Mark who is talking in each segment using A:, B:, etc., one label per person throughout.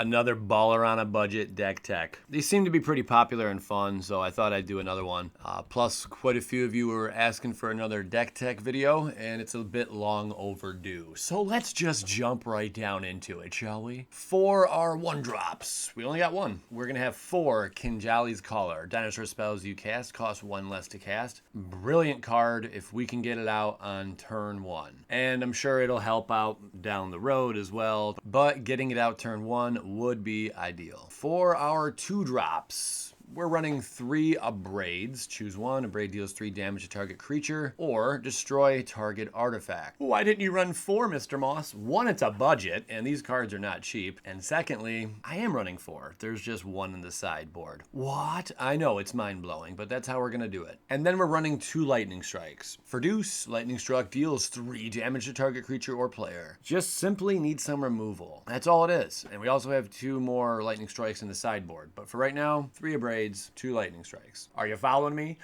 A: Another baller on a budget deck tech. These seem to be pretty popular and fun, so I thought I'd do another one. Plus, quite a few of you were asking for another deck tech video, and it's a bit long overdue. So let's just jump right down into it, shall we? For our 1-drops, we only got one. We're gonna have 4 Kinjali's Caller. Dinosaur spells you cast cost 1 less to cast. Brilliant card if we can get it out on turn 1. And I'm sure it'll help out down the road as well, but getting it out turn 1 would be ideal. For our 2-drops, we're running 3 Abrades. Choose one. Abrade deals 3 damage to target creature or destroy target artifact. Why didn't you run 4, Mr. Moss? One, it's a budget, and these cards are not cheap. And secondly, I am running 4. There's just 1 in the sideboard. What? I know, it's mind-blowing, but that's how we're gonna do it. And then we're running 2 Lightning Strikes. For Deuce, Lightning Struck deals 3 damage to target creature or player. Just simply need some removal. That's all it is. And we also have 2 more Lightning Strikes in the sideboard. But for right now, 3 Abrades, 2 Lightning Strikes. Are you following me?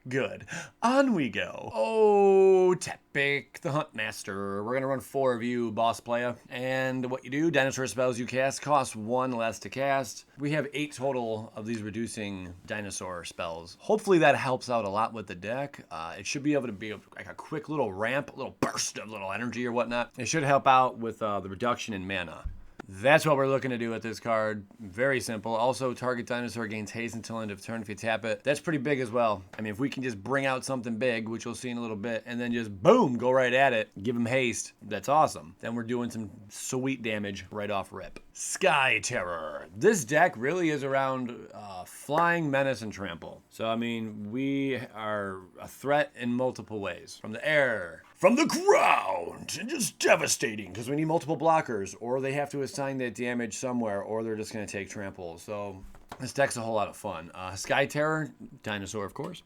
A: Good. On we go. Oh, Tepic the Huntmaster. We're gonna run 4 of you, boss player. And what you do, dinosaur spells you cast cost 1 less to cast. We have 8 total of these reducing dinosaur spells. Hopefully that helps out a lot with the deck. It should be able to be like a quick little ramp, a little burst of little energy or whatnot. It should help out with the reduction in mana. That's what we're looking to do with this card. Very simple. Also, target dinosaur gains haste until end of turn if you tap it. That's pretty big as well. I mean, if we can just bring out something big, which you'll see in a little bit, and then just boom, go right at it, give him haste, that's awesome. Then we're doing some sweet damage right off rip. Sky Terror. This deck really is around flying, menace, and trample. So, I mean, we are a threat in multiple ways. From the air, from the ground, and just devastating because we need multiple blockers, or they have to assign that damage somewhere, or they're just going to take trample. So this deck's a whole lot of fun. Sky Terror, dinosaur, of course.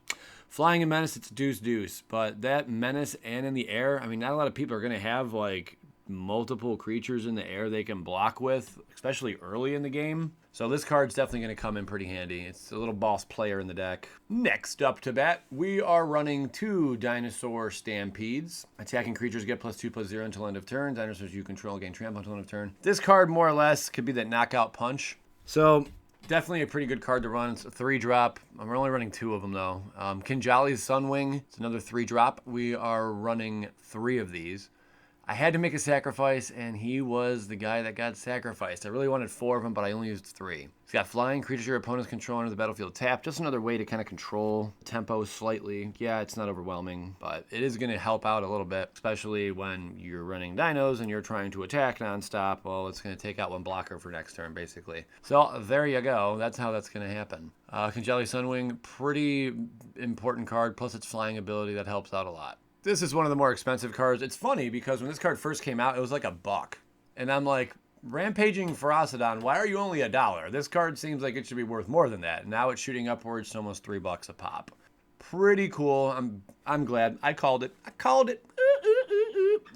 A: Flying and menace, it's deuce, but that menace and in the air, I mean, not a lot of people are going to have like multiple creatures in the air they can block with, especially early in the game. So this card's definitely going to come in pretty handy. It's a little boss player in the deck. Next up to bat, we are running 2 Dinosaur Stampedes. Attacking creatures get +2/+0 until end of turn. Dinosaurs you control gain trample until end of turn. This card more or less could be that knockout punch. So definitely a pretty good card to run. It's a 3-drop. We're only running 2 of them though. Kinjali's Sunwing, it's another 3-drop. We are running 3 of these. I had to make a sacrifice, and he was the guy that got sacrificed. I really wanted 4 of them, but I only used 3. He's got flying, creatures your opponents control under the battlefield tap. Just another way to kind of control tempo slightly. Yeah, it's not overwhelming, but it is going to help out a little bit, especially when you're running dinos and you're trying to attack nonstop. Well, it's going to take out 1 blocker for next turn, basically. So there you go. That's how that's going to happen. Kinjali Sunwing, pretty important card, plus its flying ability that helps out a lot. This is one of the more expensive cards. It's funny because when this card first came out, it was like $1. And I'm like, Rampaging Ferocidon, why are you only $1? This card seems like it should be worth more than that. Now it's shooting upwards to almost $3 a pop. Pretty cool. I'm glad. I called it.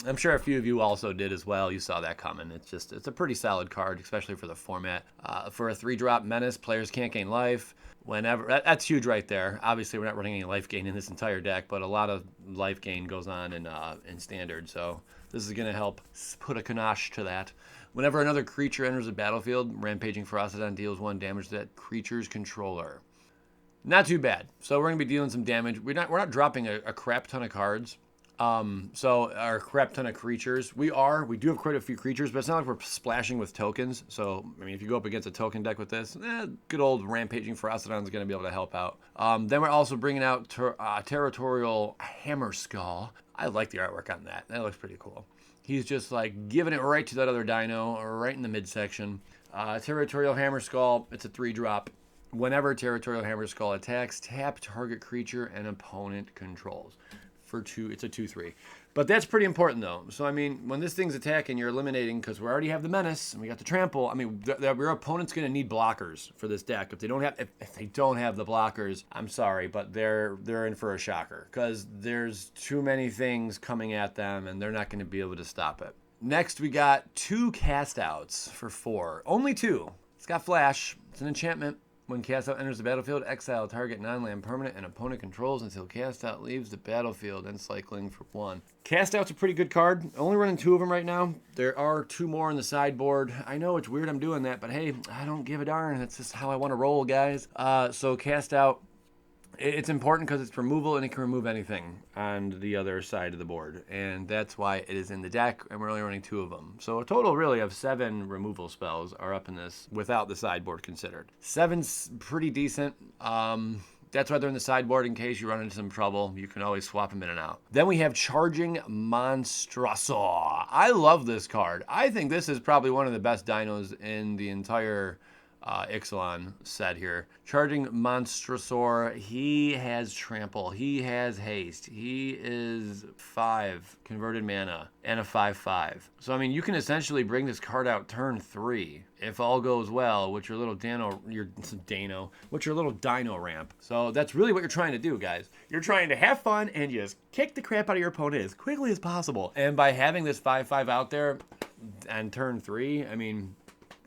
A: I'm sure a few of you also did as well. You saw that coming. It's a pretty solid card, especially for the format. For a 3-drop menace, players can't gain life. Whenever that's huge right there. Obviously, we're not running any life gain in this entire deck, but a lot of life gain goes on in standard. So this is going to help put a panache to that. Whenever another creature enters the battlefield, Rampaging Ferocidon deals 1 damage to that creature's controller. Not too bad. So we're going to be dealing some damage. We're not dropping a crap ton of cards. So our crap ton of creatures. We do have quite a few creatures, but it's not like we're splashing with tokens. So, I mean, if you go up against a token deck with this, good old Rampaging Ferocidon is going to be able to help out. Then we're also bringing out Territorial Hammer Skull. I like the artwork on that. That looks pretty cool. He's just like giving it right to that other dino, or right in the midsection. Territorial Hammer Skull, it's a 3-drop. Whenever Territorial Hammer Skull attacks, tap target creature and opponent controls. For 2, it's a 2/3. But that's pretty important though. So I mean, when this thing's attacking, you're eliminating, because we already have the menace and we got the trample. I mean, your opponent's going to need blockers for this deck. If they don't have the blockers, I'm sorry, but they're in for a shocker, because there's too many things coming at them and they're not going to be able to stop it. Next, we got 2 cast outs for 4. Only 2. It's got flash. It's an enchantment. When cast out enters the battlefield, exile target non-land permanent and opponent controls until cast out leaves the battlefield and cycling for 1. Cast out's a pretty good card. Only running 2 of them right now. There are 2 more in the sideboard. I know it's weird I'm doing that, but hey, I don't give a darn. That's just how I want to roll, guys. So cast out, it's important because it's removal and it can remove anything on the other side of the board. And that's why it is in the deck, and we're only running 2 of them. So a total really of 7 removal spells are up in this without the sideboard considered. 7's pretty decent. That's why they're in the sideboard in case you run into some trouble. You can always swap them in and out. Then we have Charging Monstrasaur. I love this card. I think this is probably one of the best dinos in the entire Ixalan set here. Charging Monstrasaur, he has trample, he has haste, he is 5 converted mana and a 5/5. So I mean, you can essentially bring this card out turn 3 if all goes well with your little with your little Dino ramp. So that's really what you're trying to do, guys. You're trying to have fun and just kick the crap out of your opponent as quickly as possible. And by having this 5/5 out there on turn 3, I mean,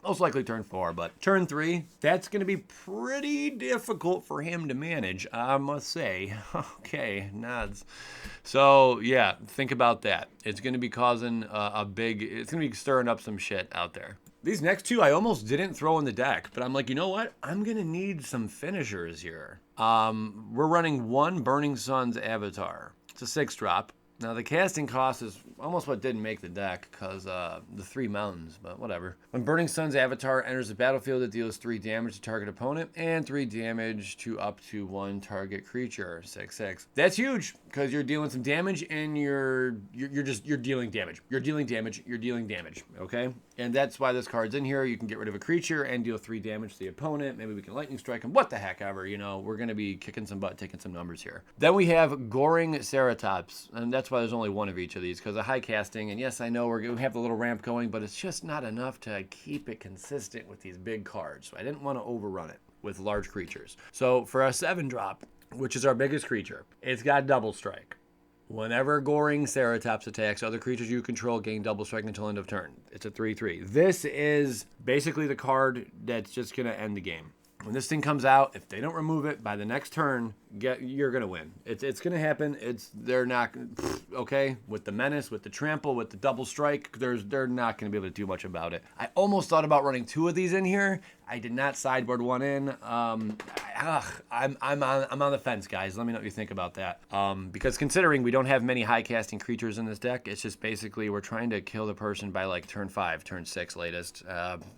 A: most likely turn 4, but turn 3, that's going to be pretty difficult for him to manage, I must say. Okay, nods. So, yeah, think about that. It's going to be causing it's going to be stirring up some shit out there. These next 2 I almost didn't throw in the deck, but I'm like, you know what? I'm going to need some finishers here. We're running 1 Burning Sun's Avatar. It's a 6-drop. Now, the casting cost is almost what didn't make the deck because the 3 mountains, but whatever. When Burning Sun's Avatar enters the battlefield, it deals 3 damage to target opponent and 3 damage to up to 1 target creature. 6/6. That's huge because you're dealing some damage and you're dealing damage. You're dealing damage, okay? And that's why this card's in here. You can get rid of a creature and deal 3 damage to the opponent. Maybe we can lightning strike him. What the heck ever, you know. We're going to be kicking some butt, taking some numbers here. Then we have Goring Ceratops, and that's why there's only 1 of each of these because of high casting. And yes, I know we have the little ramp going, but it's just not enough to keep it consistent with these big cards. So I didn't want to overrun it with large creatures. So for a 7-drop, which is our biggest creature, it's got double strike. Whenever Goring Ceratops attacks, other creatures you control gain double strike until end of turn. It's a 3/3. This is basically the card that's just going to end the game. When this thing comes out, if they don't remove it by the next turn, you're going to win. It's going to happen. They're not, okay? With the menace, with the trample, with the double strike, they're not going to be able to do much about it. I almost thought about running 2 of these in here. I did not sideboard 1 in. I'm on the fence, guys. Let me know what you think about that. Because considering we don't have many high casting creatures in this deck, it's just basically we're trying to kill the person by like turn 5, turn 6 latest.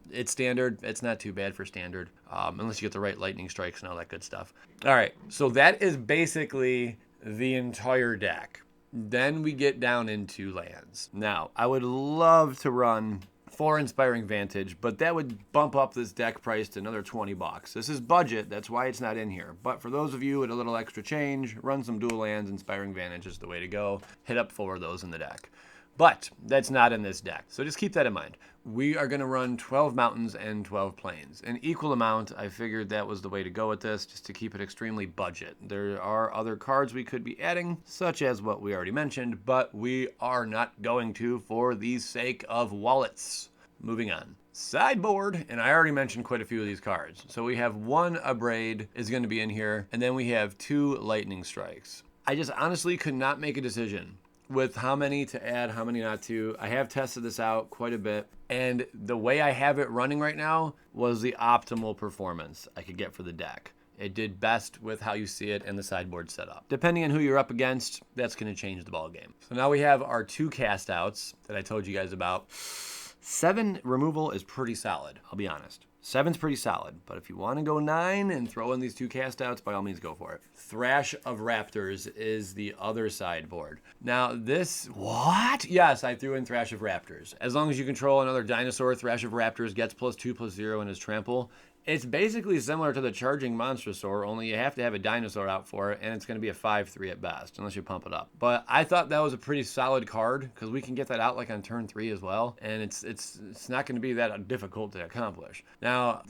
A: It's standard. It's not too bad for standard, unless you get the right lightning strikes and all that good stuff. All right, so that is basically the entire deck. Then we get down into lands. Now, I would love to run 4 Inspiring Vantage, but that would bump up this deck price to another $20. This is budget, that's why it's not in here. But for those of you with a little extra change, run some dual lands. Inspiring Vantage is the way to go. Hit up 4 of those in the deck. But that's not in this deck, so just keep that in mind. We are going to run 12 mountains and 12 plains. An equal amount, I figured that was the way to go with this, just to keep it extremely budget. There are other cards we could be adding, such as what we already mentioned, but we are not going to for the sake of wallets. Moving on. Sideboard, and I already mentioned quite a few of these cards. So we have 1 Abrade is going to be in here, and then we have 2 Lightning Strikes. I just honestly could not make a decision with how many to add, how many not to. I have tested this out quite a bit, and the way I have it running right now was the optimal performance I could get for the deck. It did best with how you see it and the sideboard setup. Depending on who you're up against, that's going to change the ball game. So now we have our 2 cast outs that I told you guys about. 7 removal is pretty solid, I'll be honest. 7's pretty solid, but if you want to go 9 and throw in these 2 cast outs, by all means go for it. Thrash of Raptors is the other sideboard. Now this, what? Yes, I threw in Thrash of Raptors. As long as you control another dinosaur, Thrash of Raptors gets +2/+0 in his trample. It's basically similar to the Charging Monstrasaur, only you have to have a dinosaur out for it, and it's going to be a 5/3 at best, unless you pump it up. But I thought that was a pretty solid card, because we can get that out like on turn 3 as well, and it's not going to be that difficult to accomplish. Now,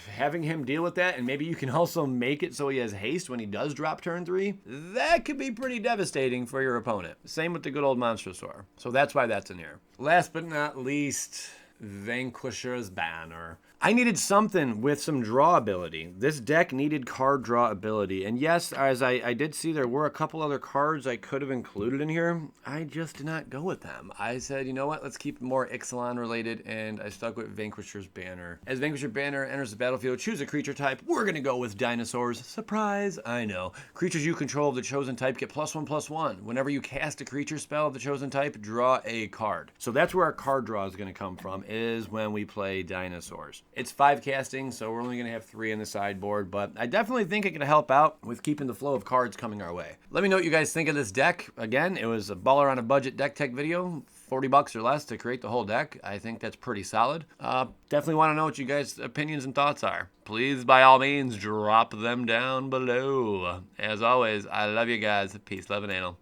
A: having him deal with that, and maybe you can also make it so he has haste when he does drop turn 3, that could be pretty devastating for your opponent. Same with the good old Monstrasaur. So that's why that's in here. Last but not least, Vanquishers Banner. I needed something with some draw ability. This deck needed card draw ability. And yes, as I did see, there were a couple other cards I could have included in here. I just did not go with them. I said, you know what, let's keep more Ixalan related, and I stuck with Vanquisher's Banner. As Vanquisher Banner enters the battlefield, choose a creature type. We're going to go with dinosaurs. Surprise, I know. Creatures you control of the chosen type get +1/+1. Whenever you cast a creature spell of the chosen type, draw a card. So that's where our card draw is going to come from, is when we play dinosaurs. It's 5 casting, so we're only going to have 3 in the sideboard, but I definitely think it can help out with keeping the flow of cards coming our way. Let me know what you guys think of this deck. Again, it was a baller on a budget deck tech video. $40 or less to create the whole deck. I think that's pretty solid. Definitely want to know what you guys' opinions and thoughts are. Please, by all means, drop them down below. As always, I love you guys. Peace, love, and anal.